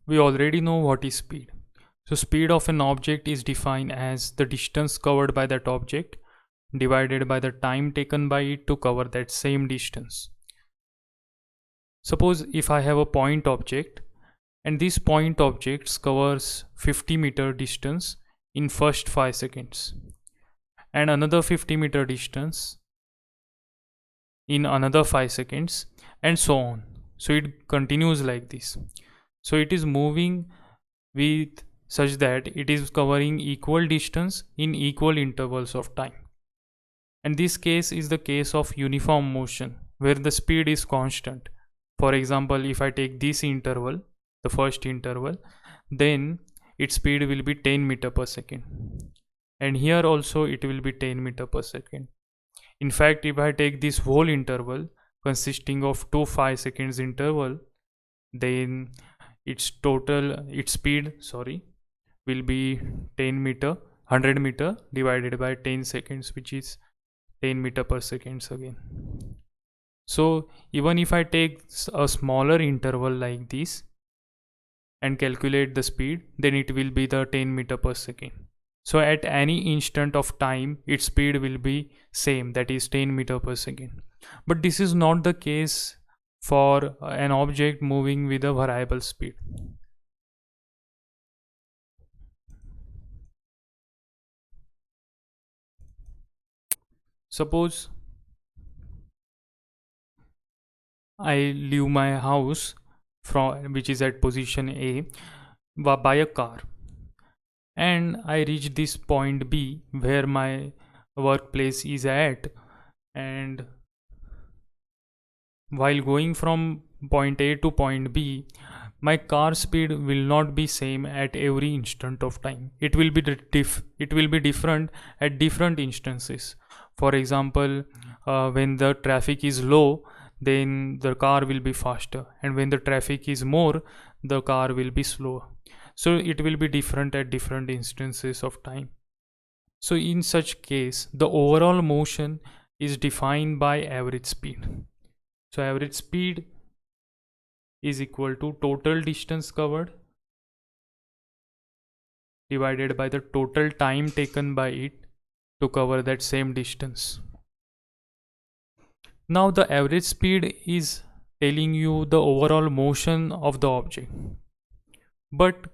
We already know what is speed. So speed of an object is defined as the distance covered by that object divided by the time taken by it to cover that same distance. Suppose if I have a point object and this point object covers 50-meter distance in first 5 seconds and another 50-meter distance in another 5 seconds and so on. So it continues like this. So it is moving with such that it is covering equal distance in equal intervals of time. And this case is the case of uniform motion where the speed is constant. For example, if I take this interval, the first interval, then its speed will be 10 meter per second. And here also it will be 10 meter per second. In fact, if I take this whole interval consisting of 2 5 seconds interval, then its speed will be 10 meter 100 meter divided by 10 seconds, which is 10 meter per second again. So even if I take a smaller interval like this and calculate the speed, then it will be the 10 meter per second. So at any instant of time, its speed will be same, that is 10 meter per second. But this is not the case for an object moving with a variable speed. Suppose I leave my house which is at position A by a car, and I reach this point B where my workplace is at, and while going from point A to point B, my car speed will not be same at every instant of time. It will be different at different instances. For example, when the traffic is low, then the car will be faster, and when the traffic is more, the car will be slower. So it will be different at different instances of time. So in such case, the overall motion is defined by average speed. So average speed is equal to total distance covered divided by the total time taken by it to cover that same distance. Now the average speed is telling you the overall motion of the object, but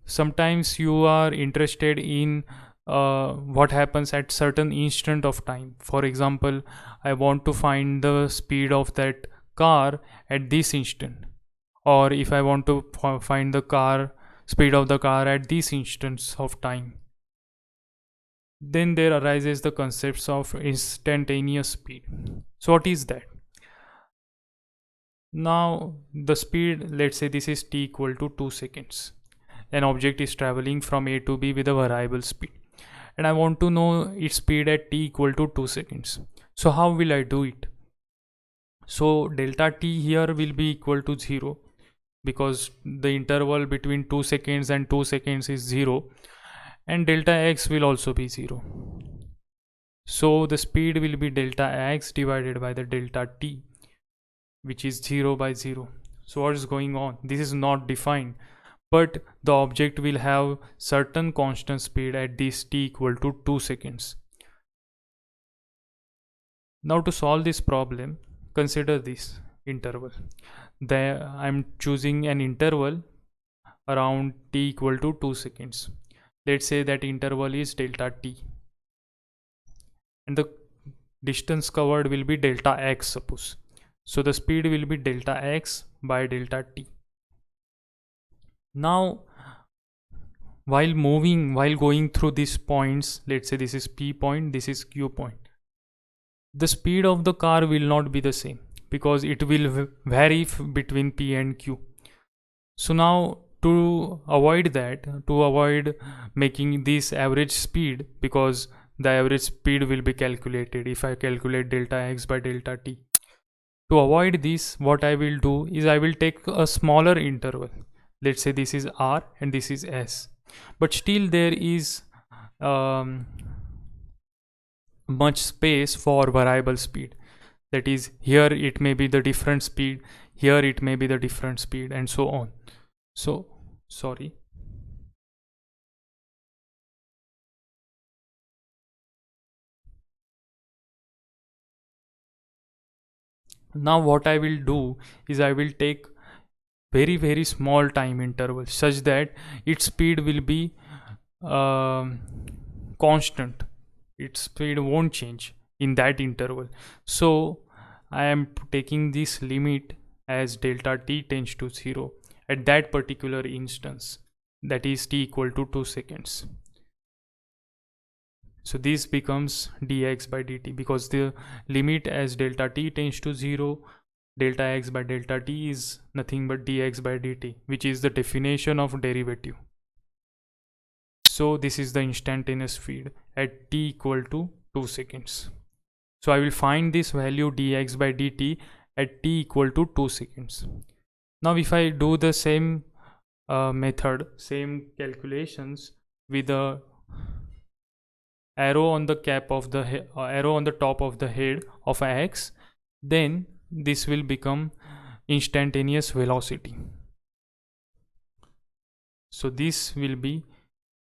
sometimes you are interested in what happens at certain instant of time. For example, I want to find the speed of that car at this instant, or if I want to find the speed of the car at this instance of time. Then there arises the concepts of instantaneous speed. So what is that? Now the speed, let's say this is t equal to 2 seconds. An object is traveling from A to B with a variable speed, and I want to know its speed at t equal to 2 seconds. So how will I do it? So delta t here will be equal to 0, because the interval between 2 seconds and 2 seconds is 0, and delta x will also be 0. So the speed will be delta x divided by the delta t, which is 0 by 0. So what is going on? This is not defined, but the object will have certain constant speed at this t equal to 2 seconds. Now to solve this problem, consider this interval. There I'm choosing an interval around t equal to 2 seconds. Let's say that interval is delta t, and the distance covered will be delta x, suppose. So the speed will be delta x by delta t. Now while going through these points, let's say this is P point, this is Q point, the speed of the car will not be the same because it will vary between P and Q. So now to avoid that, to avoid making this average speed, because the average speed will be calculated if I calculate delta x by delta t. To avoid this, what I will do is I will take a smaller interval. Let's say this is R and this is S, but still there is much space for variable speed. That is, here it may be the different speed, here it may be the different speed, and so on. So sorry. Now what I will do is I will take very small time interval such that its speed will be um, constant. Its speed won't change in that interval. So I am taking this limit as delta t tends to 0 at that particular instance, that is t equal to 2 seconds. So this becomes dx by dt, because the limit as delta t tends to 0, delta x by delta t is nothing but dx by dt, which is the definition of derivative. So this is the instantaneous speed at t equal to 2 seconds. So I will find this value dx by dt at t equal to 2 seconds. Now if I do the same method, same calculations with a arrow on the cap of the arrow on the top of the head of x, then this will become instantaneous velocity. So this will be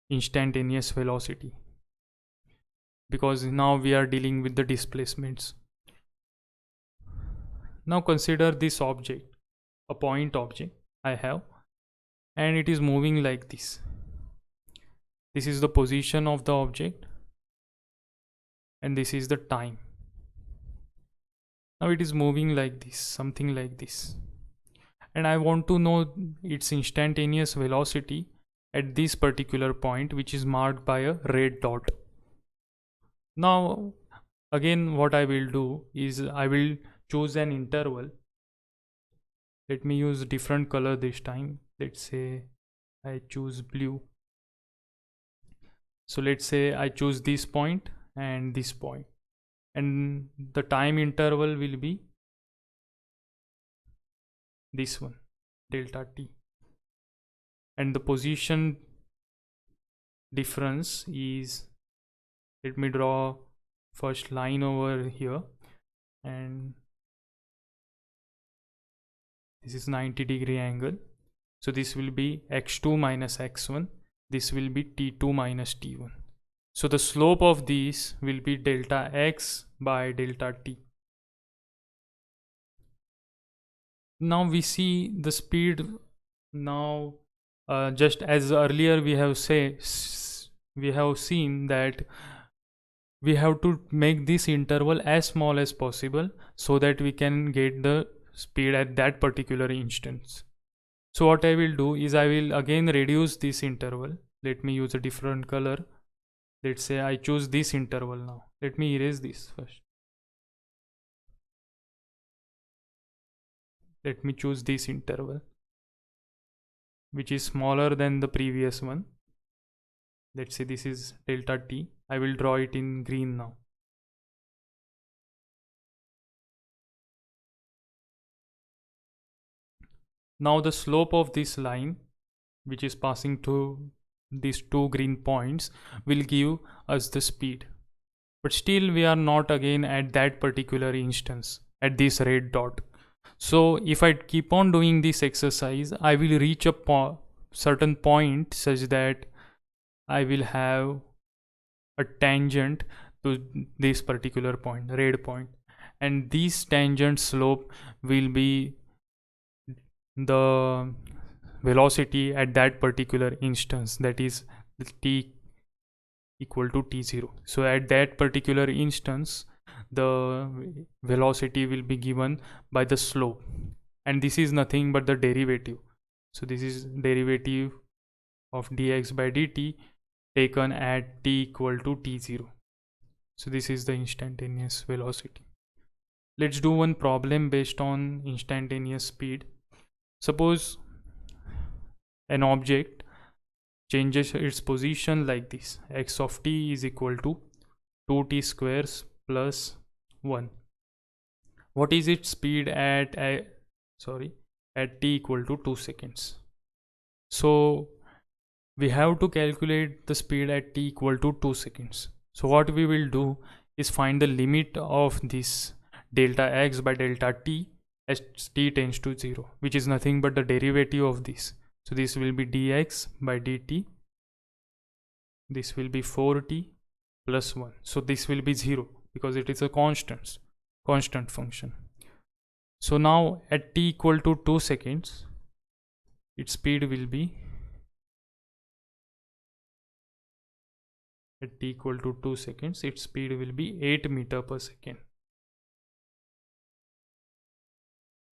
instantaneous velocity, because now we are dealing with the displacements. Now consider this object, a point object I have, and it is moving like this. This is the position of the object, and this is the time. Now it is moving like this, something like this, and I want to know its instantaneous velocity at this particular point, which is marked by a red dot. Now again what I will do is I will choose an interval. Let me use different color this time. Let's say I choose blue. So let's say I choose this point and this point, and the time interval will be this one, delta t, and the position difference is, let me draw first line over here, and this is 90-degree angle. So this will be x2 minus x1, this will be t2 minus t1. So the slope of these will be delta x by delta t. Now we see the speed. Now just as earlier we have seen that we have to make this interval as small as possible so that we can get the speed at that particular instance. So what I will do is I will again reduce this interval. Let me use a different color. Let's say I choose this interval now. Let me erase this first. Let me choose this interval, which is smaller than the previous one. Let's say this is delta t. I will draw it in green now. Now the slope of this line, which is passing through these two green points, will give us the speed. But still we are not again at that particular instance, at this red dot. So if I keep on doing this exercise, I will reach a certain point such that I will have a tangent to this particular point, red point, and this tangent slope will be the velocity at that particular instance, that is t equal to t0. So at that particular instance the velocity will be given by the slope, and this is nothing but the derivative. So this is derivative of dx by dt taken at t equal to t0. So this is the instantaneous velocity. Let's do one problem based on instantaneous speed. Suppose an object changes its position like this. X of t is equal to 2t squares plus 1. What is its speed at t equal to 2 seconds? So we have to calculate the speed at t equal to 2 seconds. So what we will do is find the limit of this delta x by delta t as t tends to 0, which is nothing but the derivative of this. So this will be dx by dt. This will be 4t plus 1. So this will be 0 because it is a constant function. So now at t equal to 2 seconds, its speed will be, at t equal to 2 seconds, its speed will be 8 meter per second.